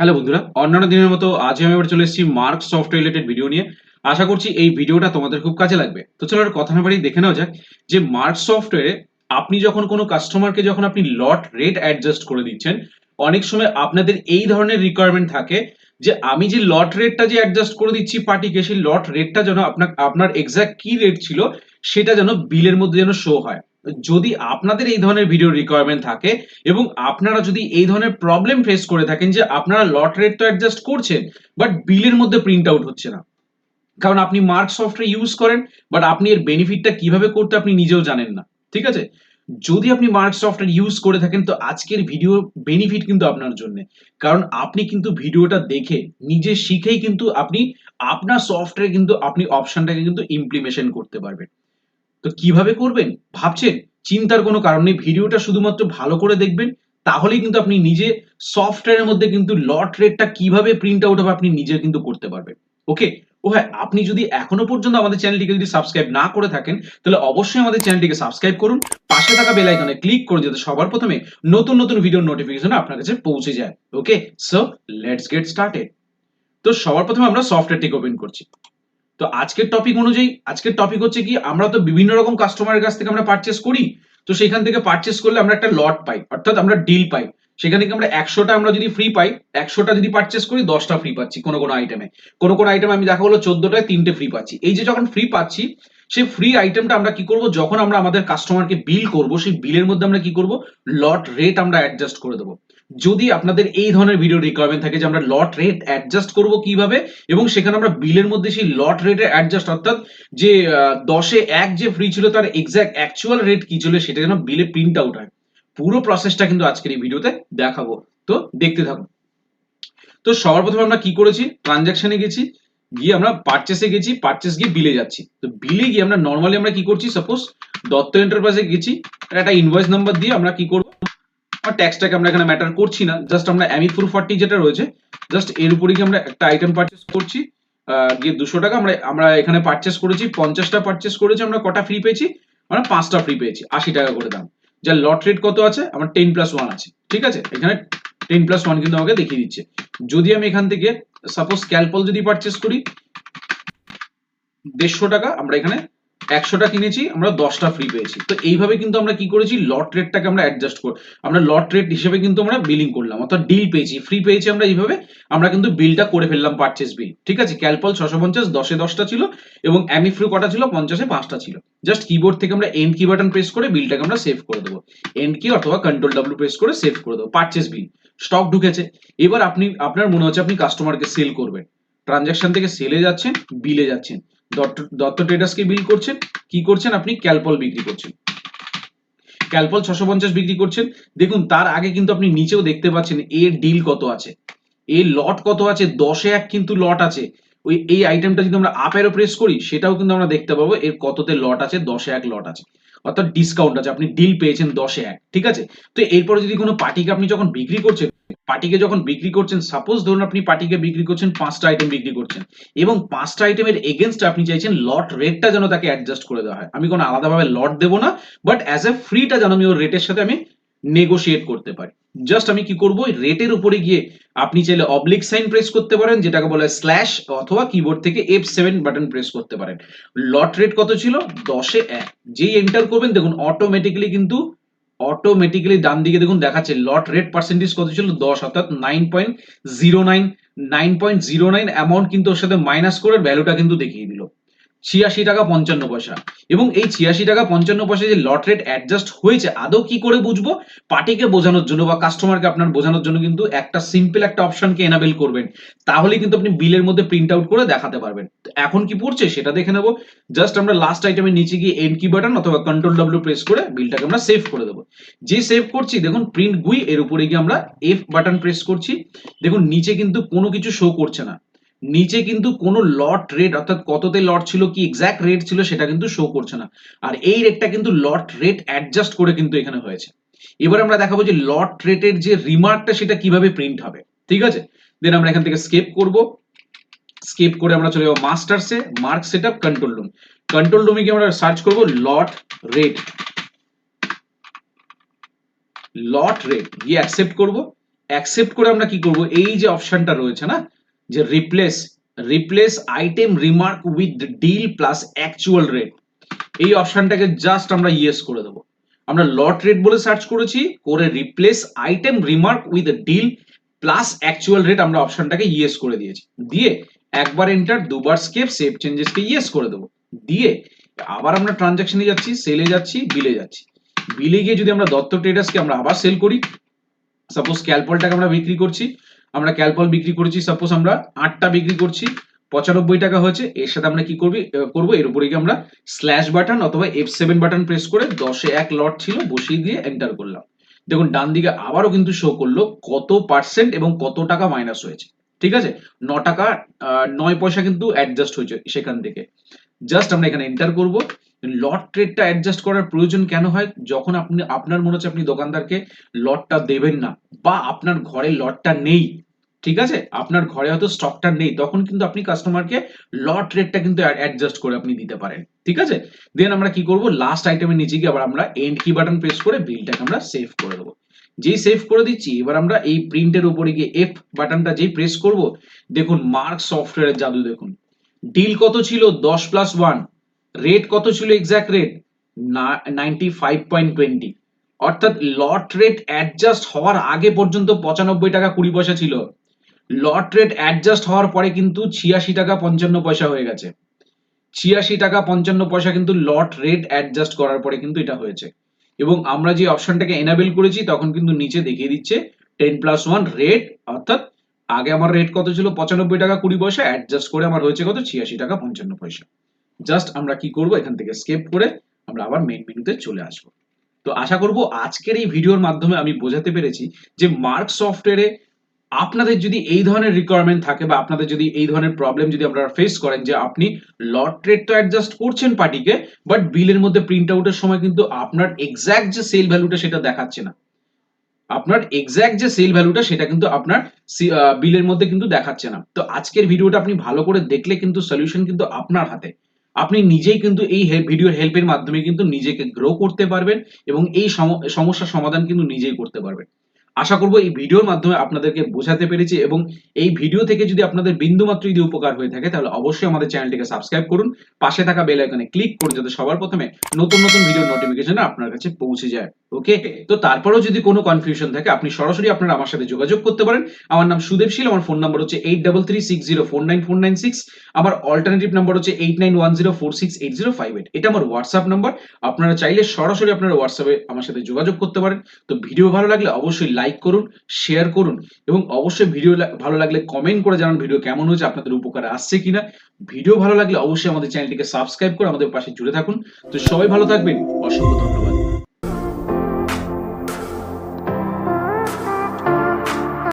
Hello বন্ধুরা, অন্যান্য দিনের মতো আজ আমি আবার চলে এসেছি মার্ক সফটওয়্যার রিলেটেড ভিডিও নিয়ে। আশা করছি এই ভিডিওটা তোমাদের খুব কাজে লাগবে। তো চলো আর কথা না বাড়িয়ে দেখে নেওয়া যাক যে মার্ক সফটওয়্যারে আপনি যখন কোনো কাস্টমারকে যখন আপনি লট রেট অ্যাডজাস্ট করে দিচ্ছেন, অনেক সময় আপনাদের এই ধরনের রিকোয়ারমেন্ট থাকে যে আমি যে লট রেটটা যে অ্যাডজাস্ট করে দিচ্ছি পার্টিকে, সেই লট রেটটা যেন আপনার এক্সাক্ট কি রেট ছিল সেটা যেন বিলের মধ্যে যেন শো হয়। যদি আপনাদের এই ধরনের ভিডিও রিকোয়ারমেন্ট থাকে এবং আপনারা যদি এই ধরনের প্রবলেম ফেস করে থাকেন যে আপনারা লট রেট তো অ্যাডজাস্ট করছেন বাট বিলের মধ্যে প্রিন্ট আউট হচ্ছে না, কারণ আপনি মার্ক সফটওয়্যার ইউজ করেন বাট আপনি এর বেনিফিটটা কিভাবে করতে আপনি নিজেও জানেন না। ঠিক আছে, যদি আপনি মার্ক সফটওয়্যার ইউজ করে থাকেন তো আজকের ভিডিও বেনিফিট কিন্তু আপনার জন্য, কারণ আপনি কিন্তু ভিডিওটা দেখে নিজে শিখেই কিন্তু আপনি আপনার সফটওয়্যার কিন্তু আপনি অপশনটাকে কিন্তু ইমপ্লিমেশন করতে পারবেন। তো কিভাবে করবেন ভাবছেন? চিন্তার কোনো কারণ নেই। ভিডিওটা শুধুমাত্র ভালো করে দেখবেন। তাহলেই কিন্তু আপনি নিজে সফটওয়্যারের মধ্যে কিন্তু লট রেটটা কিভাবে প্রিন্ট আউট হবে আপনি নিজে কিন্তু করতে পারবেন। ওকে? ও হ্যাঁ, আপনি যদি এখনো পর্যন্ত আমাদের চ্যানেলটিকে যদি সাবস্ক্রাইব না করে থাকেন, তাহলে অবশ্যই আমাদের চ্যানেলটিকে সাবস্ক্রাইব করুন। পাশে থাকা বেল আইকনে ক্লিক করুন যাতে সবার প্রথমে নতুন, নতুন ভিডিওর নোটিফিকেশন আপনার কাছে পৌঁছে যায়। Okay? So let's get started. তো সবার প্রথমে আমরা সফটওয়্যারটিকে ওপেন করছি। তো আজকের টপিক অনুযায়ী আজকের টপিক হচ্ছে কি, আমরা তো বিভিন্ন রকম কাস্টমারের কাছ থেকে আমরা পারচেস করি। তো সেখান থেকে পারচেস করলে আমরা একটা লট পাই, অর্থাৎ আমরা ডিল পাই। সেখান থেকে আমরা 100টা আমরা যদি ফ্রি পাই, 100টা যদি পারচেস করি 10টা ফ্রি পাচ্ছি কোনো কোনো আইটেমে। কোনো কোনো আইটেমে আমি দেখা হলো 14টায় 3টে ফ্রি পাচ্ছি। এই যে যখন ফ্রি পাচ্ছি, সেই ফ্রি আইটেমটা আমরা কি করব, যখন আমরা আমাদের কাস্টমারকে বিল করব সেই বিলের মধ্যে আমরা কি করব, লট রেট আমরা অ্যাডজাস্ট করে দেবো। যদি আপনাদের এই ধরনের ভিডিও রিকোয়ারমেন্ট থাকে যে আমরা লট রেট অ্যাডজাস্ট করব কিভাবে, এবং সেখানে আমরা বিলের মধ্যে সেই লট রেটের অ্যাডজাস্ট, অর্থাৎ যে 10-এ 1 যে ফ্রি ছিল তার এক্সাক্ট অ্যাকচুয়াল রেট কি ছিল সেটা যেন বিলে প্রিন্ট আউট হয়, পুরো প্রসেসটা কিন্তু আজকের এই ভিডিওতে দেখাবো। তো দেখতে থাকুন। তো সবার প্রথমে আমরা কি করেছি, ট্রানজাকশনে গেছি, গিয়ে আমরা পারচেসে গেছি, পারচেস গিয়ে বিলে যাচ্ছি। তো বিলে গিয়ে আমরা নরমালি আমরা কি করছি, সাপোজ দত্ত এন্টারপ্রাইজে গেছি, একটা ইনভয়েস নাম্বার দিয়ে আমরা কি করব, আর ট্যাক্সটাকে আমরা এখানে ম্যাটার করছি না, জাস্ট আমরা অ্যামি 440 যেটা রয়েছে জাস্ট এর উপরে গিয়ে আমরা একটা আইটেম পারচেস করছি। গিয়ে 200 টাকা আমরা আমরা এখানে পারচেস করেছি, 50টা পারচেস করেছি, আমরা কটা ফ্রি পেয়েছি, আমরা 5টা ফ্রি পেয়েছি, 80 টাকা করে দাম। যার লট রেট কত আছে, আমার 10+1 আছে। ঠিক আছে, এখানে 10+1 কিন্তু আমাকে দেখিয়ে দিচ্ছে। যদি আমি এখান থেকে সাপোজ স্ক্যালপল যদি পারচেস করি 150 টাকা, আমরা এখানে 100টা কিনেছি, আমরা 10টা ফ্রি পেয়েছি। তো এইভাবে কিন্তু আমরা কি করেছি, লট রেটটাকে আমরা অ্যাডজাস্ট করে আমরা লট রেট হিসেবে কিন্তু আমরা বিলিং করলাম, অর্থাৎ ডিল পেয়েছি, ফ্রি পেয়েছি, আমরা এইভাবে আমরা কিন্তু বিলটা করে ফেললাম, পারচেস বিল। ঠিক আছে, ক্যালপল 650 10-এ 10টা ছিল এবং অ্যামি ফ্রি কটা ছিল, 50-এ 5টা ছিল। জাস্ট কিবোর্ড থেকে আমরা এন্ড কি বাটন প্রেস করে বিলটাকে আমরা সেভ করে দেবো। এন্ড কি অথবা কন্ট্রোল ডাব্লিউ প্রেস করে সেভ করে দেবো, পারচেস বিল। স্টক ঢুকেছে। এবার আপনার মনে হচ্ছে আপনি কাস্টমারকে সেল করবেন, ট্রানজাকশন থেকে সেলে যাচ্ছেন, বিলে যাচ্ছেন, দত্ত ট্রেডার্সকে বিল করছেন, কি করছেন আপনি, ক্যালপল বিক্রি করছেন, ক্যালপল 650 বিক্রি করছেন। দেখুন তার আগে কিন্তু আপনি নিচেও দেখতে পাচ্ছেন এর ডিল কত আছে, এর লট কত আছে, 10-এ 1 কিন্তু লট আছে। ওই এই আইটেমটা যদি আমরা আপ অ্যারো প্রেস করি সেটাও কিন্তু আমরা দেখতে পাবো এর কততে লট আছে, 10-এ 1 লট আছে, অর্থাৎ ডিসকাউন্ট আছে, আপনি ডিল পেয়েছেন 10-এ 1। ঠিক আছে, তো এরপরে যদি কোনো পার্টিকে আপনি যখন বিক্রি করছেন, পার্টিকে যখন বিক্রি করছেন, সাপোজ ধরুন আপনি পার্টিকে বিক্রি করছেন 5টা আইটেম বিক্রি করছেন এবং 5টা আইটেমের এগেইনস্টে আপনি চাইছেন লট রেটটা যেন তাকে অ্যাডজাস্ট করে দেওয়া হয়। আমি কোনো আলাদাভাবে লট দেবো না, বাট অ্যাজ এ ফ্রিটা যেন আমি ওর রেটের সাথে আমি নেগোশিয়েট করতে পারি। জাস্ট আমি কি করব, রেটের উপরে গিয়ে আপনি চাইলে অবলিক সাইন প্রেস করতে পারেন, যেটাকে বলে স্ল্যাশ, অথবা কিবোর্ড থেকে F7 বাটন প্রেস করতে পারেন। লট রেট কত ছিল, 10-এ 1। যেই এন্টার করবেন দেখুন অটোমেটিক্যালি ডান দিকে দেখুন দেখাচ্ছে লট রেট পার্সেন্টেজ কত ছিল, 10, অর্থাৎ 9.09। 9.09 অ্যামাউন্ট কিন্তু ওর সাথে মাইনাস করে ভ্যালুটা কিন্তু দেখিয়ে দিল 86 টাকা 55 পয়সা। এবং এই 86 টাকা 55 পয়সা যে লট রেট অ্যাডজাস্ট হয়েছে আদৌ কি করে বুঝবো, পার্টিকে বোঝানোর জন্য বা কাস্টমারকে আপনার বোঝানোর জন্য কিন্তু একটা সিম্পল একটা অপশনকে এনাবেল করবেন, তাহলে কিন্তু আপনি বিলের মধ্যে প্রিন্ট আউট করে দেখাতে পারবেন। এখন কি পড়ছে সেটা দেখে নেবো। জাস্ট আমরা লাস্ট আইটেমের নিচে গিয়ে এন্ড কি বাটন অথবা কন্ট্রোল ডাব্লিউ প্রেস করে বিলটাকে আমরা সেভ করে দেবো। যে সেভ করছি দেখুন প্রিন্ট গুই, এর উপরে গিয়ে আমরা F বাটন প্রেস করছি। দেখুন নিচে কিন্তু কোনো কিছু শো করছে না, নিচে কিন্তু কোনো লট রেট অর্থাৎ কততে লট ছিল, কি এক্সাক্ট রেট ছিল সেটা কিন্তু শো করছে না। আর এই রেটটা কিন্তু লট রেট অ্যাডজাস্ট করে কিন্তু এখানে হয়েছে। এবার আমরা দেখাবো যে লট রেটের যে রিমার্কটা সেটা কিভাবে প্রিন্ট হবে। ঠিক আছে, দেন আমরা এখান থেকে স্কেপ করব, স্কেপ করে আমরা চলে যাবো মাস্টার্সে, mark setup, control room. Control রুমে গিয়ে আমরা সার্চ করব লট রেট, লট রেট গিয়ে অ্যাকসেপ্ট করব। অ্যাকসেপ্ট করে আমরা কি করব, এই যে অপশনটা রয়েছে না, যে replace item remark with deal plus actual rate, এই অপশনটাকে জাস্ট আমরা ইয়েস করে দেবো। আমরা লট রেট বলে সার্চ করেছি, করে replace item remark with deal plus actual rate আমরা অপশনটাকে ইয়েস করে দিয়েছি। দিয়ে একবার এন্টার, দুবার স্কেপ, সেভ চেঞ্জেসকে ইয়েস করে দেবো। দিয়ে আবার আমরা ট্রানজাকশনে যাচ্ছি, সেলে যাচ্ছি, বিলে যাচ্ছি। বিলে গিয়ে যদি আমরা দত্ত ট্রেডার্সকে আমরা আবার সেল করি, সাপোজ ক্যালপলটাকে আমরা বিক্রি করছি, আমরা ক্যালপল বিক্রি করেছি, সাপোজ আমরা 8টা বিক্রি করছি, 95 টাকা হয়েছে। এর সাথে আমরা কি করবো, এর উপরে গিয়ে আমরা স্ল্যাশ বাটন অথবা F7 বাটন প্রেস করে 10-এ 1 লট ছিল বসিয়ে দিয়ে এন্টার করলাম। দেখুন ডান দিকে আবারও কিন্তু শো করলো কত পার্সেন্ট এবং কত টাকা মাইনাস হয়েছে। ঠিক আছে, 9 টাকা 9 পয়সা কিন্তু অ্যাডজাস্ট হয়েছে সেখান থেকে। জাস্ট আমরা এখানে এন্টার করব। লট ট্রেডটা অ্যাডজাস্ট করার প্রয়োজন কেন হয়, যখন আপনার মনে হচ্ছে আপনি দোকানদারকে লটটা দেবেন না, বা আপনার ঘরে লটটা নেই, ঠিক আছে, আপনার ঘরে হয়তো স্টকটা নেই, তখন কিন্তু আপনি কাস্টমারকে লট রেটটা কিন্তু অ্যাডজাস্ট করে আপনি দিতে পারেন। ঠিক আছে, দেন আমরা কি করব, লাস্ট আইটেমের নিচে গিয়ে আবার আমরা এন্ড কি বাটন প্রেস করে বিলটাকে আমরা সেভ করে দেবো। যেই সেভ করে দিচ্ছি, এবার আমরা এই প্রিন্টের উপরে গিয়ে F বাটনটা যেই প্রেস করব, দেখুন মার্ক সফটওয়্যারের জাদু দেখুন। ডিল কত ছিল 10+1, রেট কত ছিল, এক্সাক্ট রেট 95.20, অর্থাৎ লট রেট অ্যাডজাস্ট হওয়ার আগে পর্যন্ত 95 টাকা 20 পয়সা ছিল। লট রেট অ্যাডজাস্ট হওয়ার পরে কিন্তু 86 টাকা 55 পয়সা হয়ে গেছে। 86 টাকা 55 পয়সা কিন্তু লট রেট অ্যাডজাস্ট করার পরে কিন্তু এটা হয়েছে। এবং আমরা যে অপশনটাকে এনাবেল করেছি, তখন কিন্তু নিচে দেখিয়ে দিচ্ছে 10+1 রেট, অর্থাৎ আগে আমার রেট কত ছিল 95 টাকা 20 পয়সা, অ্যাডজাস্ট করে আমার হয়েছে কত 86 টাকা 55 পয়সা। জাস্ট আমরা কি করব, এখান থেকে স্কেপ করে আমরা আবার মেইন মেনুতে চলে আসবো। তো আশা করব আজকের এই ভিডিওর মাধ্যমে আমি বোঝাতে পেরেছি যে মার্ক সফটওয়্যারে আপনাদের যদি এই ধরনের রিকোয়ারমেন্ট থাকে, বা আপনাদের যদি এই ধরনের প্রবলেম যদি আপনারা ফেস করেন, যে আপনি লট রেট তো অ্যাডজাস্ট করছেন পার্টিকে, বাট বিলের মধ্যে প্রিন্ট আউটের সময় কিন্তু আপনার এক্সাক্ট যে সেল ভ্যালুটা সেটা দেখাচ্ছে না, আপনার এক্সাক্ট যে সেল ভ্যালুটা সেটা কিন্তু আপনার বিলের মধ্যে কিন্তু দেখাচ্ছে না। তো আজকের ভিডিওটা আপনি ভালো করে দেখলে কিন্তু সলিউশন কিন্তু আপনার হাতে। আপনি নিজেই কিন্তু এই ভিডিওর হেল্পের মাধ্যমে কিন্তু নিজেকে গ্রো করতে পারবেন এবং এই সমস্যার সমাধান কিন্তু নিজেই করতে পারবেন। আশা করব এই ভিডিওর মাধ্যমে আপনাদেরকে বোঝাতে পেরেছি, এবং এই ভিডিও থেকে যদি আপনাদের বিন্দুমাত্র যদি উপকার হয়ে থাকে, তাহলে অবশ্যই আমাদের চ্যানেলটিকে সাবস্ক্রাইব করুন, পাশে থাকা বেল আইকনে ক্লিক করুন, যাতে সবার প্রথমে নতুন নতুন ভিডিও নোটিফিকেশন আপনার কাছে পৌঁছে যায়। ওকে, তো তারপরেও যদি কোনো কনফিউশন থাকে, আপনি সরাসরি আপনারা আমার সাথে যোগাযোগ করতে পারেন। আমার নাম সুদেব শীল, আমার ফোন নাম্বার হচ্ছে 8336049496, আমার অল্টারনেটিভ নাম্বার হচ্ছে 8910468058। এটা আমার হোয়াটসঅ্যাপ নাম্বার। আপনারা চাইলে সরাসরি আপনারা হোয়াটসঅ্যাপে আমার সাথে যোগাযোগ করতে পারেন। তো ভিডিও ভালো লাগলে অবশ্যই লাইক করুন, শেয়ার করুন, এবং অবশ্যই ভিডিও ভালো লাগলে কমেন্ট করে জানান ভিডিও কেমন হয়েছে, আপনাদের উপকারে আসছে কিনা। ভিডিও ভালো লাগলে অবশ্যই আমাদের চ্যানেলটিকে সাবস্ক্রাইব করে আমাদের পাশে জুড়ে থাকুন। তো সবাই ভালো থাকবেন, অসংখ্য ধন্যবাদ।